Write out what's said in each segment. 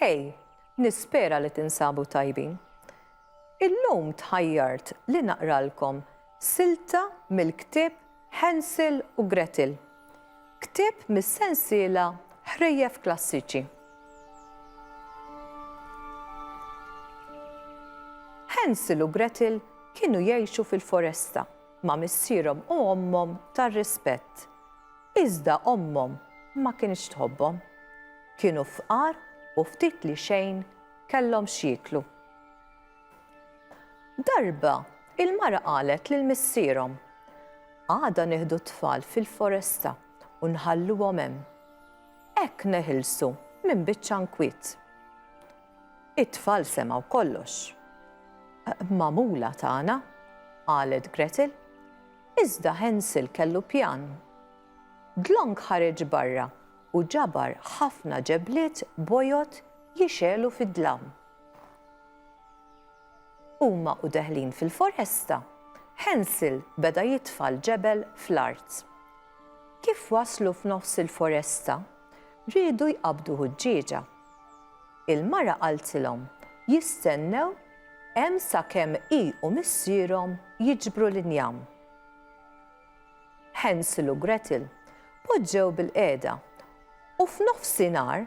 Hej, nispera li tinsabu tajbin. Illum tħajjart li naqralkom silta mill-ktieb Hansel u Gretel. Ktieb mis-sensiela ħrejjef klassiċi. Hansel u Gretel kienu jgħixu fil-foresta ma' missierhom u ommhom tar-rispett. Iżda ommhom ma kienx tħobbhom. Kienu fqar u ftit li xejn kellhom x'jieklu. Darba il-mara qalet lil missierhom: "Għada nieħdu tfal fil-foresta u nħalluhom hemm. Hekk neħilsu minn biċċa nkwiet." It-tfal semgħu kollox. "Magħmula tagħna," qalet Gretel. Iżda Hansel kellu pjan. Dlong ħareġ barra u ġabar ħafna ġebliet bojot jixelu fid-dlam. Huma u deħlin fil-foresta, Hansel beda jitfa' l-ġebel fl-art. Kif waslu f'nofs il-foresta, riedu jqabdu ħuġġieġa. Il-mara qaltilhom jistennew hemm sakemm hi u missierhom jiġbru l-injam. Hansel u Gretel poġġew bil-qiegħda u f'nofsinhar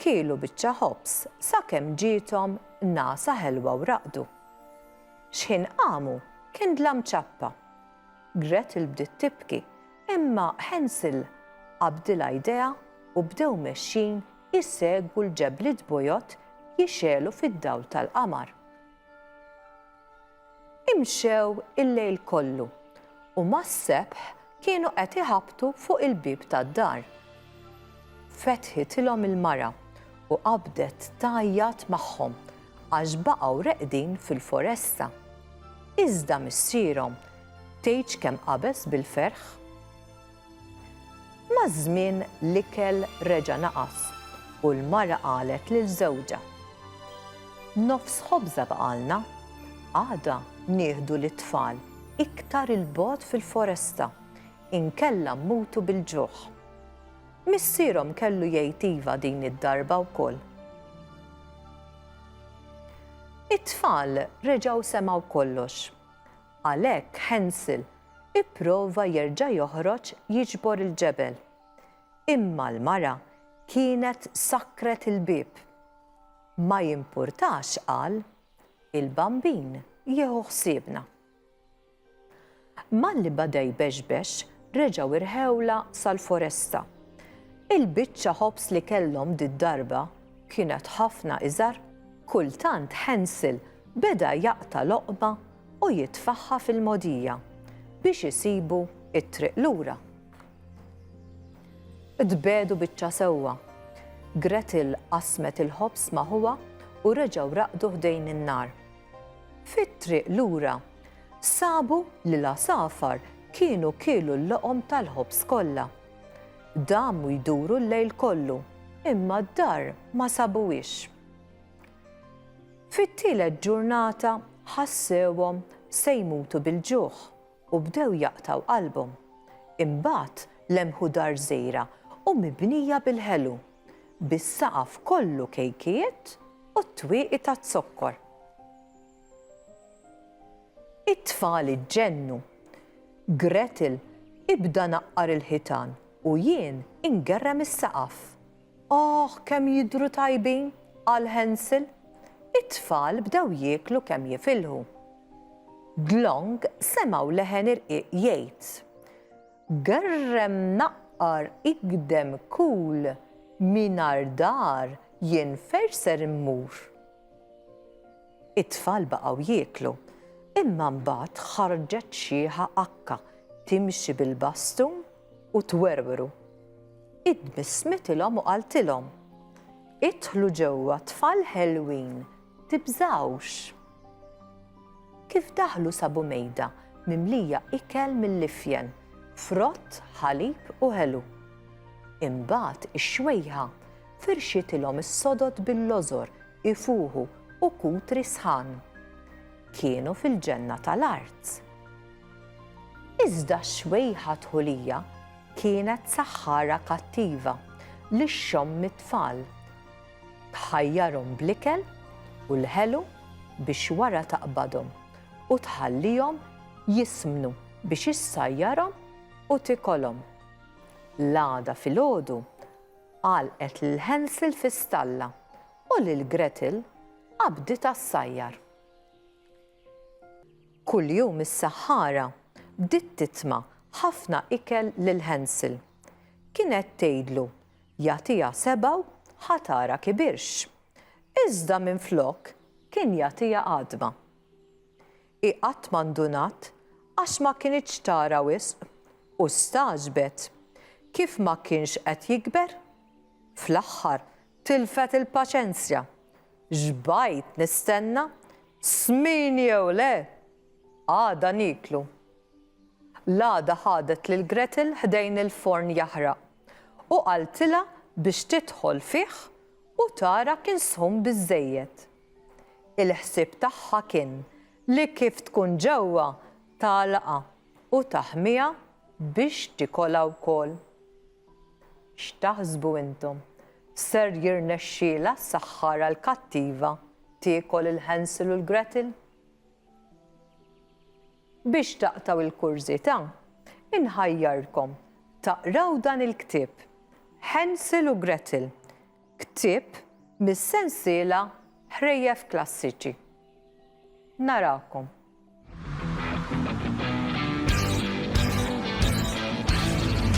kielu biċċa ħobs sakemm ġiethom nasa ħelwa u raqdu. X'ħin qamu kien dlam ċappa. Gretel bdiet tibki, imma Hansel qabdilha idea u bdew mexxin jissegwu l-ġebliet bojot jixelu fid-dawl tal-qamar. Imxew il-lejl kollu u mas-sebħ kienu qed iħabbtu fuq il-bib tad-dar. Fetħitilhom il-mara u qabdet tgħajjat magħhom għax baqgħu reqdin fil-foresta. Iżda missierhom tgħid kemm qabeż bil-ferħ. Maż-żmien l-ikel reġa' naqas u l-mara qalet liż-żewġa: "Nofs ħobża baqalna, għada nieħdu lit-tfal iktar il-bogħod fil-foresta inkella mmutu bil-ġuħ." Missierhom kellu jgħid iva din id-darba wkoll. It-tfal reġgħu semgħu kollox. Għalhekk Hansel ipprova jerġa' joħroġ jiġbor il-ġebel. Imma l-mara kienet sakkret il-bieb. Ma jimpurtax qal, il-bambin jieħu ħsiebna. Malli bada jbeġbex reġgħu irħewla sal-foresta. Il-biċċa ħobs li kellhom d-darba kienet ħafna iżgħar, kultant Hansel beda jaqta' loqma u jitfaħħa fil-mogħdija biex isibu it-triq lura. Tbedu biċċa sewwa. Gretel qasmet il-ħobs ma' huwa u reġgħu raqdu ħdejn in-nar. Fit-triq lura sabu li l-għasafar kienu kielu l-loqom tal-ħobs kollha. Damu jduru l-lejl kollu, imma d-dar ma sabuwix. Fit-tielet ġurnata ħassewhom se jmutu bil-ġuħ u bdew jaqtaw qalbhom. Imbagħad lemħu dar żgħira u mibnija bil-ħelu, bis-saqaf kollu kejkiet u t-twieqi tat-sokkor. It-tfal iġġennu. Gretel ibda naqqar il-ħitan u jien ingerrem is-saqaf. "Oh, kemm jidhru tajbin," qal Hansel. It-tfal bdew jieklu kemm jifilħu. Dlong semgħu leħen irqiq jgħid: "Gerrem naqqar ikdem kul mingħajr dar jien ferser immur." It-tfal baqgħu jieklu, imma mbagħad ħarġet xieħa akka timxi bil-bastum u twerweru. Idbissmitilhom u qaltilhom: "Idħlu ġewwa tfal ħelwin, tibżgħux." Kif daħlu sabu mejda mimlija ikel mill-lifjen, frott, ħalib u ħelu. Imbagħad ix-xwejħa firxitilhom is-sodod bil-lożor, ifuħu u kutri sħan. Kienu fil-ġenna tal-art. Iżda x-xwejħa tħulija kienet saħħara kattiva li xxomm it-tfal. tħajjarhom bl-ikel u l-ħelu biex wara taqbadhom u tħallihom jismnu biex issajjarhom u tikolhom. L-għada filgħodu għalqet lil Hansel fis-stalla u lil Gretel qabdiet għas-sajjar. Kuljum is-saħħara bdiet titma' ħafna ikel lil Hansel. Kienet tgħidlu jagħtiha sebgħu ħatara kibirx. Iżda minflok kien jagħtiha qadma. Qatt ma ndunat għax ma kinitx tara wisq u staġbet kif ma kienx qed jikber. Fl-aħħar tilfet il-paċenzja. Xbajt nistenna, smini jew le, għada niklu. L-għada ħadet lil Gretel ħdejn il-forn jaħraq u qaltilha biex tidħol fih u tara kien sħun biżżejjed. Il-ħsieb tagħha kien li kif tkun ġewwa tagħlaqha u taħmiha biex tikolha wkoll. X'taħsbu intom? Ser jirnexxielha s-saħħara l-kattiva tiekol il-Hansel u l-Gretel? Biex taqtaw il-kurżità, inħajjarkom taqraw dan il-ktieb Hansel u Gretel, ktieb mis-sensiela Ħrejjef Klassiċi. Narakom.